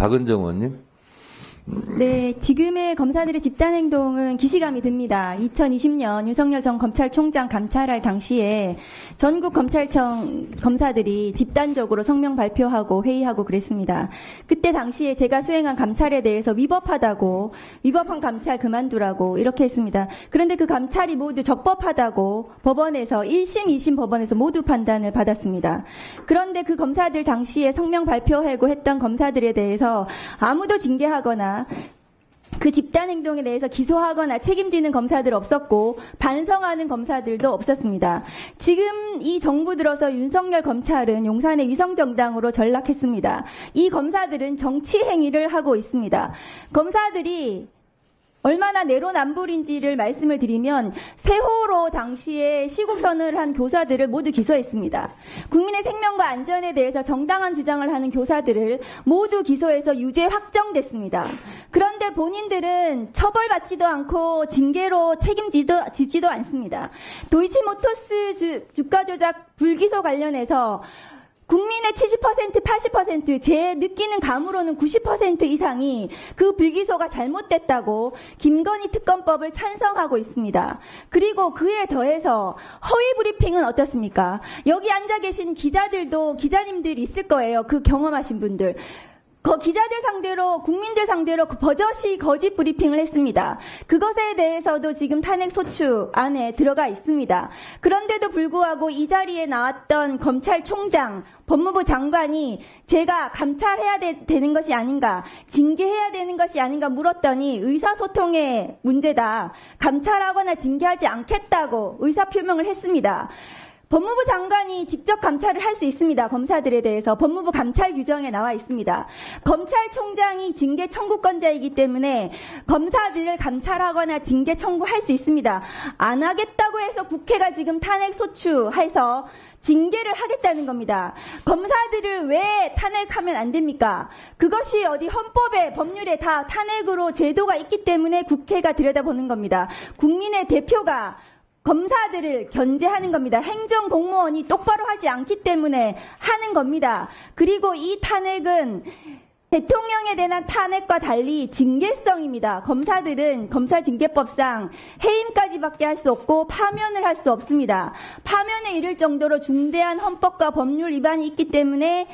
박은정 의원님. 네, 지금의 검사들의 집단 행동은 기시감이 듭니다. 2020년 윤석열 전 검찰총장 감찰할 당시에 전국 검찰청 검사들이 집단적으로 성명 발표하고 회의하고 그랬습니다. 그때 당시에 제가 수행한 감찰에 대해서 위법하다고, 위법한 감찰 그만두라고 이렇게 했습니다. 그런데 그 감찰이 모두 적법하다고 법원에서 1심, 2심 법원에서 모두 판단을 받았습니다. 그런데 그 검사들 당시에 성명 발표하고 했던 검사들에 대해서 아무도 징계하거나 그 집단 행동에 대해서 기소하거나 책임지는 검사들 없었고 반성하는 검사들도 없었습니다. 지금 이 정부 들어서 윤석열 검찰은 용산의 위성정당으로 전락했습니다. 이 검사들은 정치 행위를 하고 있습니다. 검사들이 얼마나 내로남불인지를 말씀을 드리면 세호로 당시에 시국선언을 한 교사들을 모두 기소했습니다. 국민의 생명과 안전에 대해서 정당한 주장을 하는 교사들을 모두 기소해서 유죄 확정됐습니다. 그런데 본인들은 처벌받지도 않고 징계로 책임지지도 않습니다. 도이치모터스 주가 조작 불기소 관련해서 국민의 70%, 80%, 제 느끼는 감으로는 90% 이상이 그 불기소가 잘못됐다고 김건희 특검법을 찬성하고 있습니다. 그리고 그에 더해서 허위 브리핑은 어떻습니까? 여기 앉아 계신 기자들도 기자님들이 있을 거예요. 그 경험하신 분들. 기자들 상대로, 국민들 상대로 버젓이 거짓 브리핑을 했습니다. 그것에 대해서도 지금 탄핵 소추 안에 들어가 있습니다. 그런데도 불구하고 이 자리에 나왔던 검찰총장, 법무부 장관이 제가 감찰해야 되는 것이 아닌가, 징계해야 되는 것이 아닌가 물었더니 의사소통의 문제다. 감찰하거나 징계하지 않겠다고 의사표명을 했습니다. 법무부 장관이 직접 감찰을 할 수 있습니다. 검사들에 대해서 법무부 감찰 규정에 나와 있습니다. 검찰총장이 징계 청구권자이기 때문에 검사들을 감찰하거나 징계 청구할 수 있습니다. 안 하겠다고 해서 국회가 지금 탄핵 소추해서 징계를 하겠다는 겁니다. 검사들을 왜 탄핵하면 안 됩니까? 그것이 어디 헌법에, 법률에 다 탄핵으로 제도가 있기 때문에 국회가 들여다보는 겁니다. 국민의 대표가 검사들을 견제하는 겁니다. 행정공무원이 똑바로 하지 않기 때문에 하는 겁니다. 그리고 이 탄핵은 대통령에 대한 탄핵과 달리 징계성입니다. 검사들은 검사징계법상 해임까지밖에 할 수 없고 파면을 할 수 없습니다. 파면에 이를 정도로 중대한 헌법과 법률 위반이 있기 때문에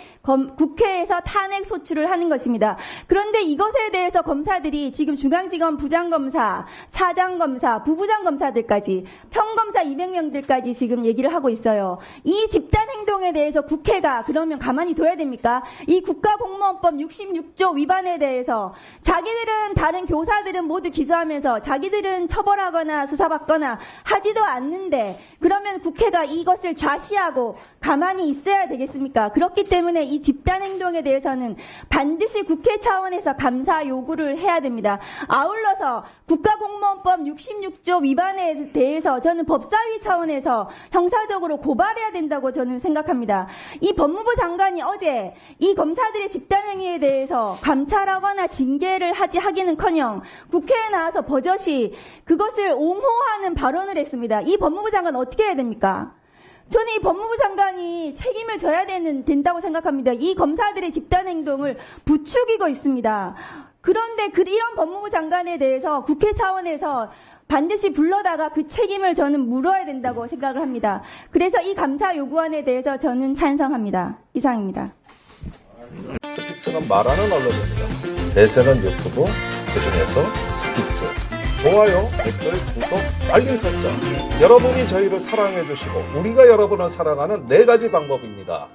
국회에서 탄핵 소추를 하는 것입니다. 그런데 이것에 대해서 검사들이 지금 중앙지검 부장검사, 차장검사, 부부장검사들까지 평검사 200명들까지 지금 얘기를 하고 있어요. 이 집단 행동에 대해서 국회가 그러면 가만히 둬야 됩니까? 이 국가공무원법 66조 위반에 대해서 자기들은, 다른 교사들은 모두 기소하면서 자기들은 처벌하거나 수사받거나 하지도 않는데 그러면 국회가 이것을 좌시하고 가만히 있어야 되겠습니까? 그렇기 때문에 이 집단 행동에 대해서는 반드시 국회 차원에서 감사 요구를 해야 됩니다. 아울러서 국가공무원법 66조 위반에 대해서 저는 법사위 차원에서 형사적으로 고발해야 된다고 저는 생각합니다. 이 법무부 장관이 어제 이 검사들의 집단 행위에 대해서 감찰하거나 징계를 하기는커녕 국회에 나와서 버젓이 그것을 옹호하는 발언을 했습니다. 이 법무부 장관 어떻게 해야 됩니까? 저는 이 법무부 장관이 책임을 져야 된다고 생각합니다. 이 검사들의 집단 행동을 부추기고 있습니다. 그런데 이런 법무부 장관에 대해서 국회 차원에서 반드시 불러다가 그 책임을 저는 물어야 된다고 생각을 합니다. 그래서 이 감사 요구안에 대해서 저는 찬성합니다. 이상입니다. 스픽스는 말하는 언론입니다. 대세는 유튜브, 그중에서 스픽스. 좋아요, 댓글, 구독, 알림 설정. 여러분이 저희를 사랑해 주시고 우리가 여러분을 사랑하는 4가지 방법입니다.